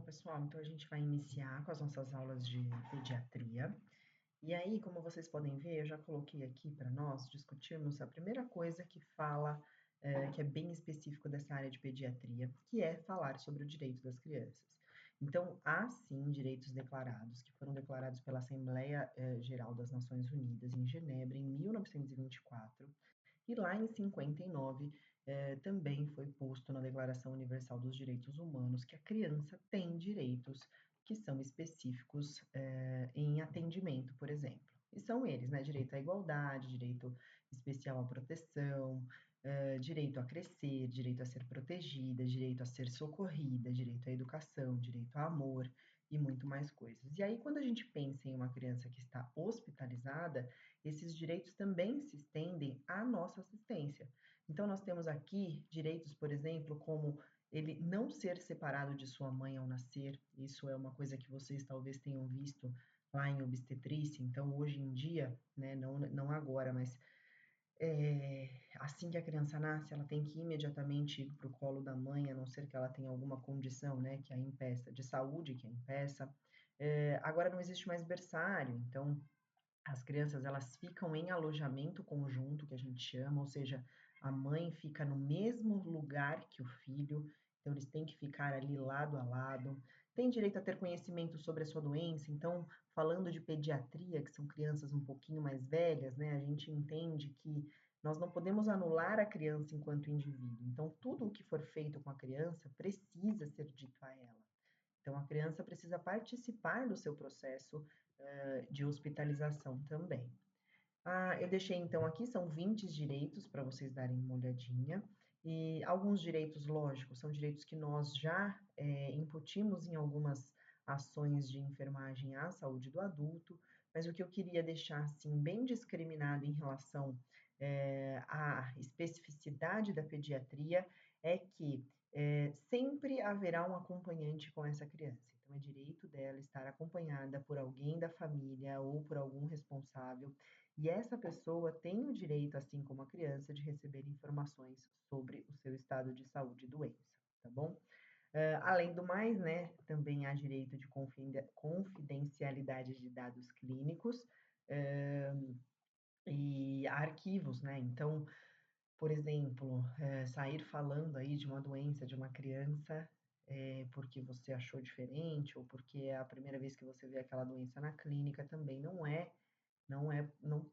Pessoal, então a gente vai iniciar com as nossas aulas de pediatria. E aí, como vocês podem ver, eu já coloquei aqui para nós discutirmos a primeira coisa que fala, que é bem específico dessa área de pediatria, que é falar sobre o direito das crianças. Então, há sim direitos declarados, que foram declarados pela Assembleia Geral das Nações Unidas em Genebra em 1924, e lá em 59, também foi posto na Declaração Universal dos Direitos Humanos que a criança tem direitos que são específicos em atendimento, por exemplo. E são eles, né? Direito à igualdade, direito especial à proteção, direito a crescer, direito a ser protegida, direito a ser socorrida, direito à educação, direito ao amor e muito mais coisas. E aí, quando a gente pensa em uma criança que está hospitalizada, esses direitos também se estendem à nossa assistência. Então, nós temos aqui direitos, por exemplo, como ele não ser separado de sua mãe ao nascer. Isso é uma coisa que vocês talvez tenham visto lá em obstetrícia. Então, hoje em dia, né, não agora, mas assim que a criança nasce, ela tem que imediatamente ir para o colo da mãe, a não ser que ela tenha alguma condição, né, que a impeça, de saúde que a impeça. Agora não existe mais berçário, então as crianças elas ficam em alojamento conjunto, que a gente chama, ou seja, a mãe fica no mesmo lugar que o filho, então eles têm que ficar ali lado a lado. Tem direito a ter conhecimento sobre a sua doença, então, falando de pediatria, que são crianças um pouquinho mais velhas, né, a gente entende que nós não podemos anular a criança enquanto indivíduo. Então, tudo o que for feito com a criança precisa ser dito a ela. Então, a criança precisa participar do seu processo de hospitalização também. Eu deixei então aqui, são 20 direitos para vocês darem uma olhadinha. E alguns direitos, lógicos, são direitos que nós já incutimos em algumas ações de enfermagem à saúde do adulto, mas o que eu queria deixar assim, bem discriminado em relação à especificidade da pediatria é que sempre haverá um acompanhante com essa criança. Então, é direito dela estar acompanhada por alguém da família ou por algum responsável, e essa pessoa tem o direito, assim como a criança, de receber informações sobre o seu estado de saúde e doença, tá bom? Além do mais, né, também há direito de confidencialidade de dados clínicos e arquivos, né? Então, por exemplo, sair falando aí de uma doença de uma criança porque você achou diferente ou porque é a primeira vez que você vê aquela doença na clínica também não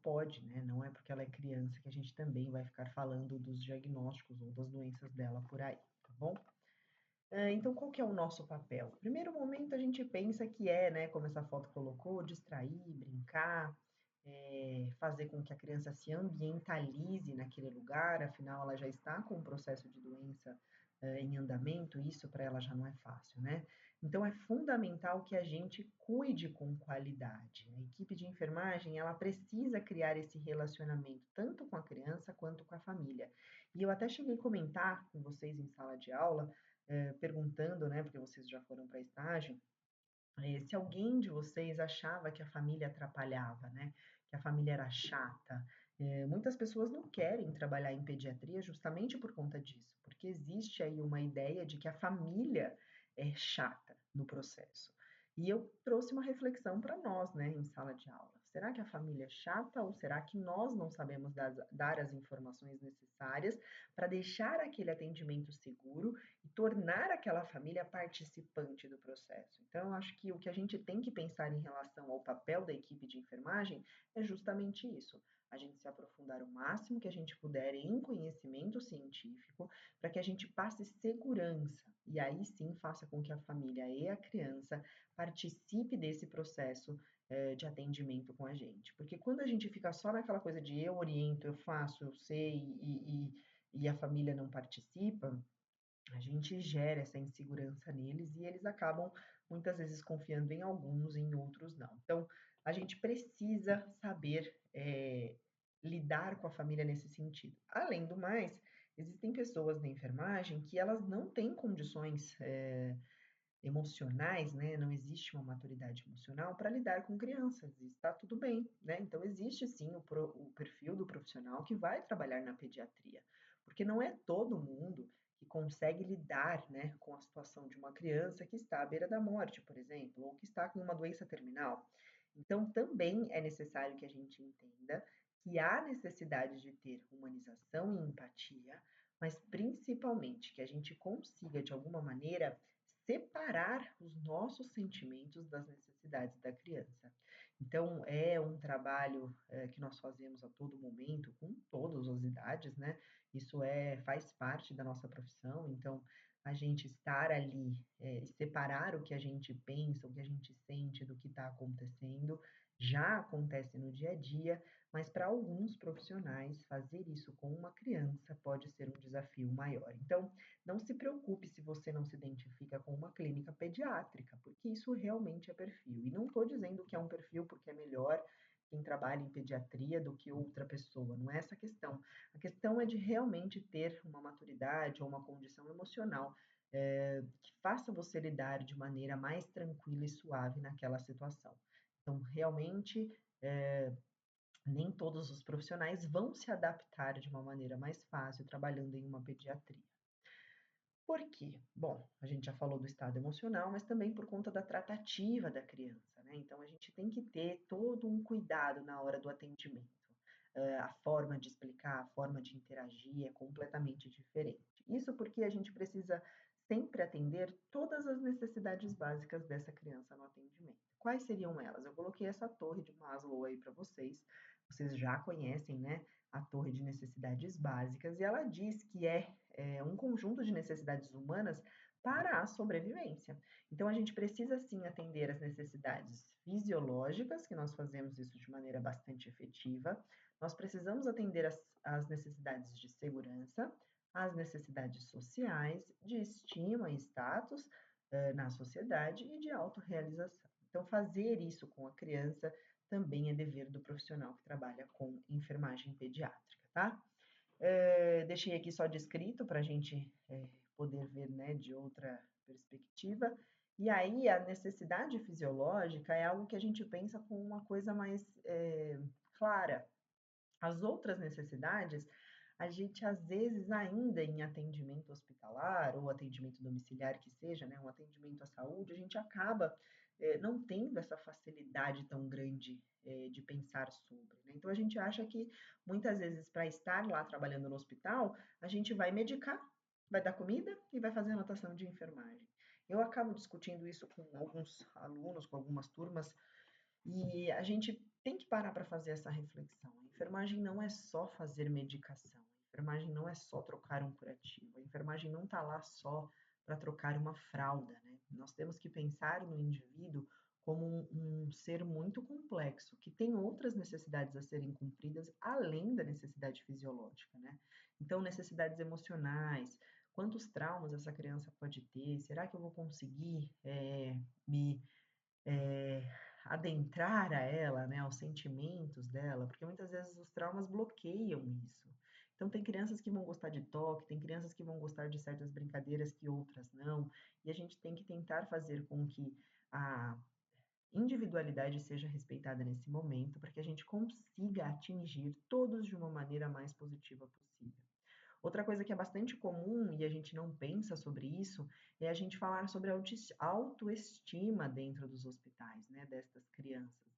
pode, né? Não é porque ela é criança que a gente também vai ficar falando dos diagnósticos ou das doenças dela por aí, tá bom? Então, qual que é o nosso papel? Primeiro momento, a gente pensa que é, né, como essa foto colocou, distrair, brincar, fazer com que a criança se ambientalize naquele lugar, afinal, ela já está com um processo de doença em andamento, isso para ela já não é fácil, né? Então, é fundamental que a gente cuide com qualidade. A equipe de enfermagem, ela precisa criar esse relacionamento, tanto com a criança quanto com a família. E eu até cheguei a comentar com vocês em sala de aula, perguntando, né, porque vocês já foram para estágio, se alguém de vocês achava que a família atrapalhava, né, que a família era chata. Muitas pessoas não querem trabalhar em pediatria justamente por conta disso, porque existe aí uma ideia de que a família é chata no processo. E eu trouxe uma reflexão para nós, né, em sala de aula. Será que a família é chata ou será que nós não sabemos dar as informações necessárias para deixar aquele atendimento seguro e tornar aquela família participante do processo? Então, eu acho que o que a gente tem que pensar em relação ao papel da equipe de enfermagem é justamente isso. A gente se aprofundar o máximo que a gente puder em conhecimento científico, para que a gente passe segurança e aí sim faça com que a família e a criança participe desse processo de atendimento com a gente. Porque quando a gente fica só naquela coisa de eu oriento, eu faço, eu sei e a família não participa, a gente gera essa insegurança neles e eles acabam muitas vezes confiando em alguns e em outros não. Então, a gente precisa saber lidar com a família nesse sentido. Além do mais, existem pessoas na enfermagem que elas não têm condições emocionais, né? Não existe uma maturidade emocional para lidar com crianças, e está tudo bem, né? Então, existe sim o perfil do profissional que vai trabalhar na pediatria, porque não é todo mundo que consegue lidar, né, com a situação de uma criança que está à beira da morte, por exemplo, ou que está com uma doença terminal. Então, também é necessário que a gente entenda que há necessidade de ter humanização e empatia, mas principalmente que a gente consiga, de alguma maneira, separar os nossos sentimentos das necessidades da criança. Então, é um trabalho que nós fazemos a todo momento, com todas as idades, né? Isso faz parte da nossa profissão, então a gente estar ali, separar o que a gente pensa, o que a gente sente do que está acontecendo, já acontece no dia a dia, mas para alguns profissionais, fazer isso com uma criança pode ser um desafio maior. Então, não se preocupe se você não se identifica com uma clínica pediátrica, porque isso realmente é perfil. E não estou dizendo que é um perfil porque é melhor quem trabalha em pediatria do que outra pessoa, não é essa a questão. A questão é de realmente ter uma maturidade ou uma condição emocional que faça você lidar de maneira mais tranquila e suave naquela situação. Então, realmente, nem todos os profissionais vão se adaptar de uma maneira mais fácil trabalhando em uma pediatria. Por quê? Bom, a gente já falou do estado emocional, mas também por conta da tratativa da criança, né? Então, a gente tem que ter todo um cuidado na hora do atendimento. A forma de explicar, a forma de interagir é completamente diferente. Isso porque a gente precisa sempre atender todas as necessidades básicas dessa criança no atendimento. Quais seriam elas? Eu coloquei essa torre de Maslow aí para vocês. Vocês já conhecem, né? A torre de necessidades básicas, e ela diz que é um conjunto de necessidades humanas para a sobrevivência. Então, a gente precisa sim atender as necessidades fisiológicas, que nós fazemos isso de maneira bastante efetiva. Nós precisamos atender as necessidades de segurança, as necessidades sociais, de estima e status na sociedade e de autorrealização. Então, fazer isso com a criança também é dever do profissional que trabalha com enfermagem pediátrica, tá? Deixei aqui só descrito para a gente poder ver, né, de outra perspectiva. E aí, a necessidade fisiológica é algo que a gente pensa com uma coisa mais clara. As outras necessidades, a gente às vezes ainda em atendimento hospitalar ou atendimento domiciliar que seja, né, um atendimento à saúde, a gente acaba não tendo essa facilidade tão grande de pensar sobre, né? Então a gente acha que muitas vezes para estar lá trabalhando no hospital, a gente vai medicar, vai dar comida e vai fazer anotação de enfermagem. Eu acabo discutindo isso com alguns alunos, com algumas turmas, e a gente tem que parar para fazer essa reflexão. A enfermagem não é só fazer medicação, a enfermagem não é só trocar um curativo, a enfermagem não está lá só para trocar uma fralda, né? Nós temos que pensar no indivíduo como um ser muito complexo, que tem outras necessidades a serem cumpridas além da necessidade fisiológica, né? Então, necessidades emocionais, quantos traumas essa criança pode ter? Será que eu vou conseguir me eh, adentrar a ela, né, aos sentimentos dela, porque muitas vezes os traumas bloqueiam isso. Então, tem crianças que vão gostar de toque, tem crianças que vão gostar de certas brincadeiras que outras não, e a gente tem que tentar fazer com que a individualidade seja respeitada nesse momento, para que a gente consiga atingir todos de uma maneira mais positiva possível. Outra coisa que é bastante comum e a gente não pensa sobre isso é a gente falar sobre a autoestima dentro dos hospitais, né, destas crianças,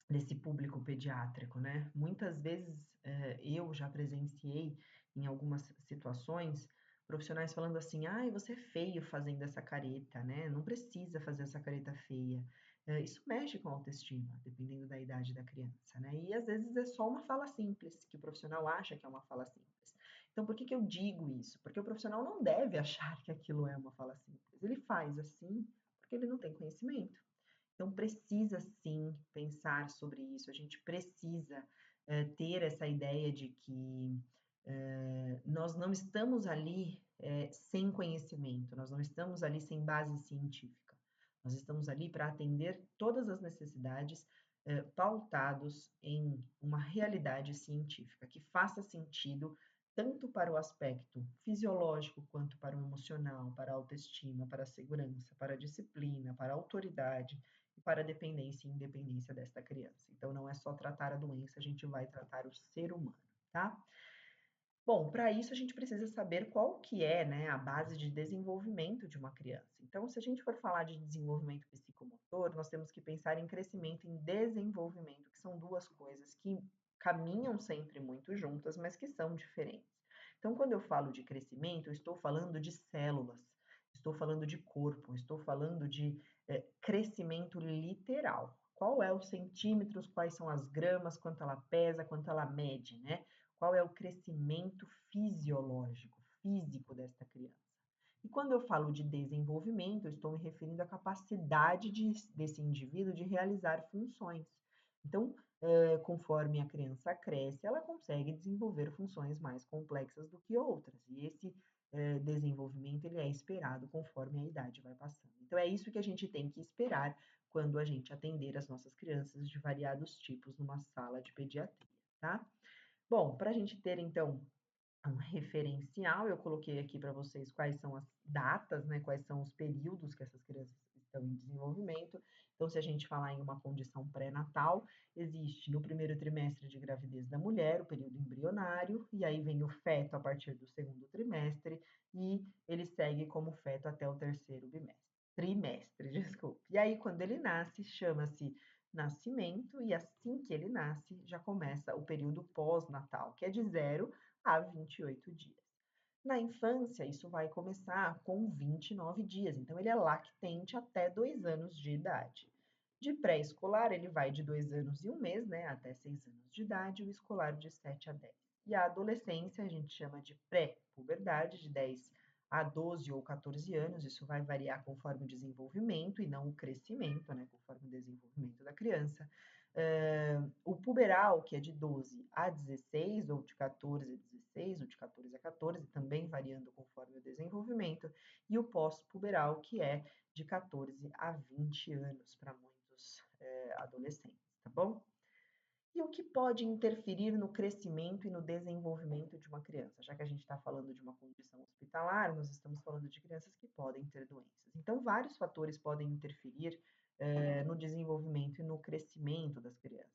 desse público pediátrico, né? Muitas vezes eu já presenciei em algumas situações profissionais falando assim: ai, você é feio fazendo essa careta, né? Não precisa fazer essa careta feia. Isso mexe com a autoestima, dependendo da idade da criança, né? E às vezes é só uma fala simples, que o profissional acha que é uma fala simples. Então, por que que eu digo isso? Porque o profissional não deve achar que aquilo é uma fala simples. Ele faz assim porque ele não tem conhecimento. Então, precisa sim pensar sobre isso, a gente precisa ter essa ideia de que nós não estamos ali sem conhecimento, nós não estamos ali sem base científica, nós estamos ali para atender todas as necessidades pautados em uma realidade científica que faça sentido tanto para o aspecto fisiológico quanto para o emocional, para a autoestima, para a segurança, para a disciplina, para a autoridade e para a dependência e independência desta criança. Então, não é só tratar a doença, a gente vai tratar o ser humano, tá? Bom, para isso a gente precisa saber qual que é, né, a base de desenvolvimento de uma criança. Então, se a gente for falar de desenvolvimento psicomotor, nós temos que pensar em crescimento e em desenvolvimento, que são duas coisas que caminham sempre muito juntas, mas que são diferentes. Então, quando eu falo de crescimento, eu estou falando de células, estou falando de corpo, estou falando de crescimento literal. Qual é os centímetros, quais são as gramas, quanto ela pesa, quanto ela mede, né? Qual é o crescimento fisiológico, físico desta criança. E quando eu falo de desenvolvimento, eu estou me referindo à capacidade desse indivíduo de realizar funções. Então, conforme a criança cresce, ela consegue desenvolver funções mais complexas do que outras. E esse desenvolvimento ele é esperado conforme a idade vai passando. Então, é isso que a gente tem que esperar quando a gente atender as nossas crianças de variados tipos numa sala de pediatria, tá? Bom, para a gente ter então um referencial, eu coloquei aqui para vocês quais são as datas, né, quais são os períodos que essas crianças estão em desenvolvimento. Então, se a gente falar em uma condição pré-natal, existe no primeiro trimestre de gravidez da mulher, o período embrionário, e aí vem o feto a partir do segundo trimestre, e ele segue como feto até o terceiro trimestre, desculpe. E aí, quando ele nasce, chama-se nascimento, e assim que ele nasce, já começa o período pós-natal, que é de 0 a 28 dias. Na infância, isso vai começar com 29 dias, então ele é lactente até 2 anos de idade. De pré-escolar, ele vai de 2 anos e 1 mês, né, até 6 anos de idade, o escolar de 7 a 10. E a adolescência a gente chama de pré-puberdade, de 10 a 12 ou 14 anos, isso vai variar conforme o desenvolvimento e não o crescimento, né, conforme o desenvolvimento da criança. O puberal, que é de 12 a 16, ou de 14 a 16, ou de 14 a 14, também variando conforme o desenvolvimento, e o pós-puberal, que é de 14 a 20 anos para muitos adolescentes, tá bom? E o que pode interferir no crescimento e no desenvolvimento de uma criança? Já que a gente está falando de uma condição hospitalar, nós estamos falando de crianças que podem ter doenças. Então, vários fatores podem interferir no desenvolvimento e no crescimento das crianças.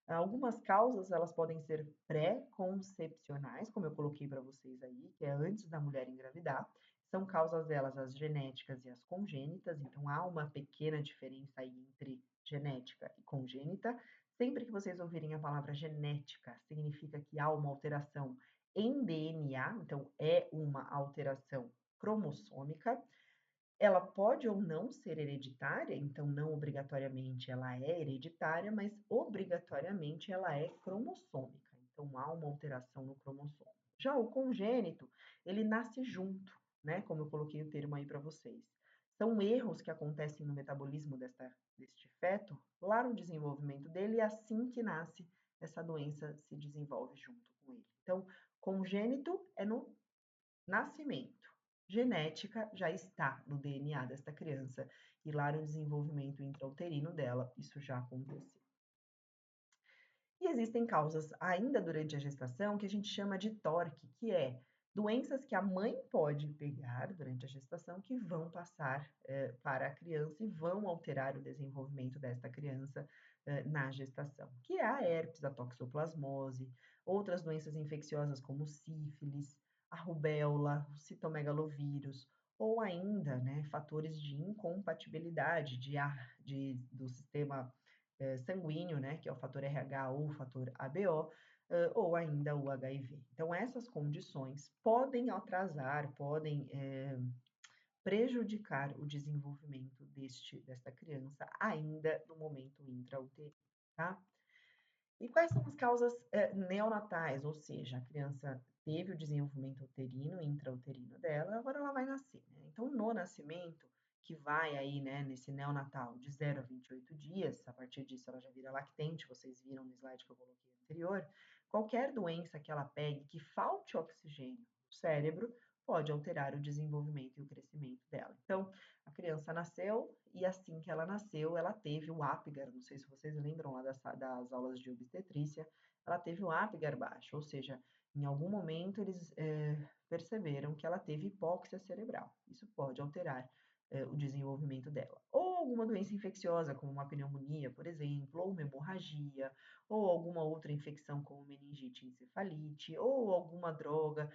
Algumas causas, elas podem ser pré-concepcionais, como eu coloquei para vocês aí, que é antes da mulher engravidar. São causas delas as genéticas e as congênitas, então há uma pequena diferença aí entre genética e congênita. Sempre que vocês ouvirem a palavra genética, significa que há uma alteração em DNA, então é uma alteração cromossômica. Ela pode ou não ser hereditária, então não obrigatoriamente ela é hereditária, mas obrigatoriamente ela é cromossômica. Então há uma alteração no cromossomo. Já o congênito, ele nasce junto, né? Como eu coloquei o termo aí para vocês. São erros que acontecem no metabolismo deste feto, lá no desenvolvimento dele, e assim que nasce, essa doença se desenvolve junto com ele. Então, congênito é no nascimento. Genética já está no DNA desta criança e lá no desenvolvimento intrauterino dela, isso já aconteceu. E existem causas ainda durante a gestação que a gente chama de TORC, que é doenças que a mãe pode pegar durante a gestação que vão passar para a criança e vão alterar o desenvolvimento desta criança na gestação, que é a herpes, a toxoplasmose, outras doenças infecciosas como sífilis, a rubéola, o citomegalovírus, ou ainda, né, fatores de incompatibilidade do sistema sanguíneo, né, que é o fator RH ou o fator ABO, ou ainda o HIV. Então, essas condições podem atrasar, podem prejudicar o desenvolvimento desta criança ainda no momento intrauterino, tá? E quais são as causas neonatais? Ou seja, a criança teve o desenvolvimento uterino, intrauterino dela, agora ela vai nascer, né? Então, no nascimento, que vai aí, né, nesse neonatal de 0 a 28 dias, a partir disso ela já vira lactente, vocês viram no slide que eu coloquei anterior, qualquer doença que ela pegue que falte oxigênio no cérebro pode alterar o desenvolvimento e o crescimento dela. Então, a criança nasceu e assim que ela nasceu, ela teve o Apgar, não sei se vocês lembram lá das aulas de obstetrícia, ela teve o Apgar baixo, ou seja, em algum momento eles perceberam que ela teve hipóxia cerebral. Isso pode alterar o desenvolvimento dela. Ou alguma doença infecciosa, como uma pneumonia, por exemplo, ou uma hemorragia, ou alguma outra infecção como meningite, encefalite, ou alguma droga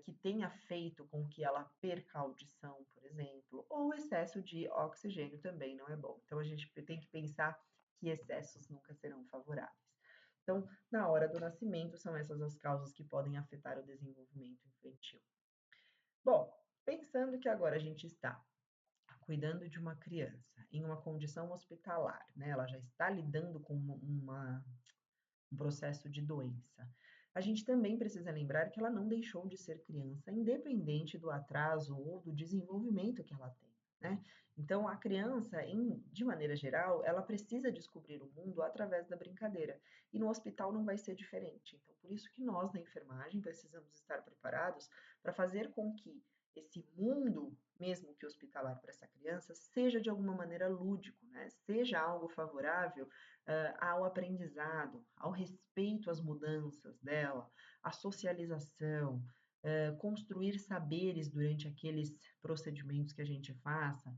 que tenha feito com que ela perca a audição, por exemplo, ou excesso de oxigênio também não é bom. Então a gente tem que pensar que excessos nunca serão favoráveis. Então, na hora do nascimento, são essas as causas que podem afetar o desenvolvimento infantil. Bom, pensando que agora a gente está cuidando de uma criança em uma condição hospitalar, né? Ela já está lidando com um processo de doença. A gente também precisa lembrar que ela não deixou de ser criança, independente do atraso ou do desenvolvimento que ela tem, né? Então, a criança, de maneira geral, ela precisa descobrir o mundo através da brincadeira. E no hospital não vai ser diferente. Então, por isso que nós, na enfermagem, precisamos estar preparados para fazer com que esse mundo, mesmo que hospitalar para essa criança, seja de alguma maneira lúdico, né? Seja algo favorável ao aprendizado, ao respeito às mudanças dela, à socialização, construir saberes durante aqueles procedimentos que a gente faça,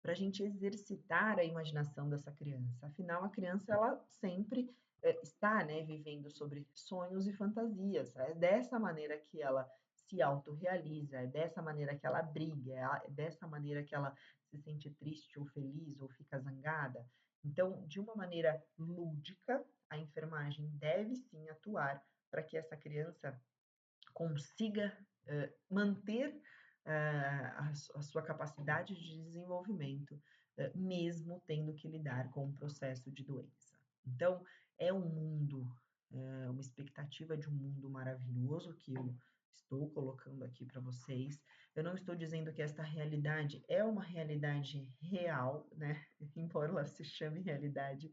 para a gente exercitar a imaginação dessa criança. Afinal, a criança ela sempre está, né, vivendo sobre sonhos e fantasias. É dessa maneira que ela se autorrealiza, é dessa maneira que ela briga, é dessa maneira que ela se sente triste ou feliz ou fica zangada. Então, de uma maneira lúdica, a enfermagem deve sim atuar para que essa criança consiga manter a sua capacidade de desenvolvimento, mesmo tendo que lidar com um processo de doença. Então, é um mundo, uma expectativa de um mundo maravilhoso que eu estou colocando aqui para vocês. Eu não estou dizendo que esta realidade é uma realidade real, né? Embora ela se chame realidade,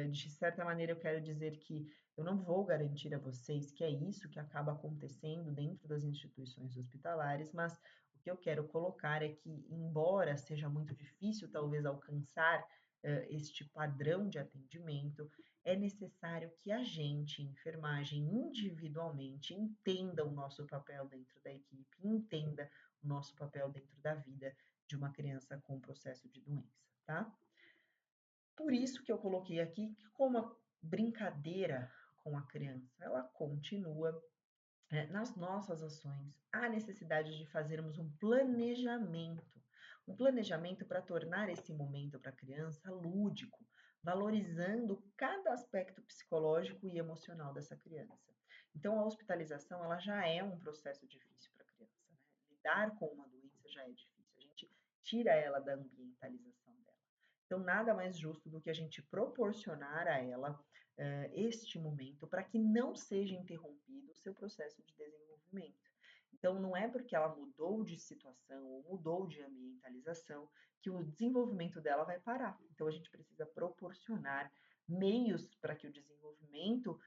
de certa maneira, eu quero dizer que eu não vou garantir a vocês que é isso que acaba acontecendo dentro das instituições hospitalares, mas o que eu quero colocar é que, embora seja muito difícil, talvez, alcançar este padrão de atendimento, é necessário que a gente, enfermagem, individualmente, entenda o nosso papel dentro da equipe, entenda o nosso papel dentro da vida de uma criança com processo de doença, tá? Por isso que eu coloquei aqui que como a brincadeira com a criança, ela continua, nas nossas ações, há necessidade de fazermos um planejamento para tornar esse momento para a criança lúdico, valorizando cada aspecto psicológico e emocional dessa criança. Então, a hospitalização, ela já é um processo difícil para a criança, né? Lidar com uma doença já é difícil, a gente tira ela da ambientalização dela. Então, nada mais justo do que a gente proporcionar a ela este momento para que não seja interrompido o seu processo de desenvolvimento. Então, não é porque ela mudou de situação ou mudou de ambientalização que o desenvolvimento dela vai parar. Então, a gente precisa proporcionar meios para que o desenvolvimento,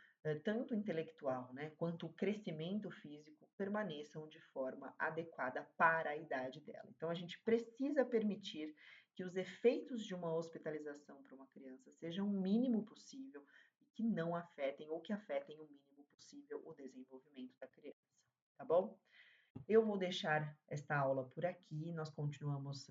tanto intelectual, né, quanto o crescimento físico, permaneçam de forma adequada para a idade dela. Então, a gente precisa permitir que os efeitos de uma hospitalização para uma criança sejam o mínimo possível e que não afetem ou que afetem o mínimo possível o desenvolvimento da criança, tá bom? Eu vou deixar esta aula por aqui. Nós continuamos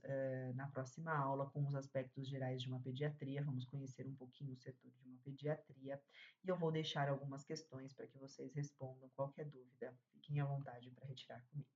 na próxima aula com os aspectos gerais de uma pediatria. Vamos conhecer um pouquinho o setor de uma pediatria. E eu vou deixar algumas questões para que vocês respondam qualquer dúvida. Fiquem à vontade para retirar comigo.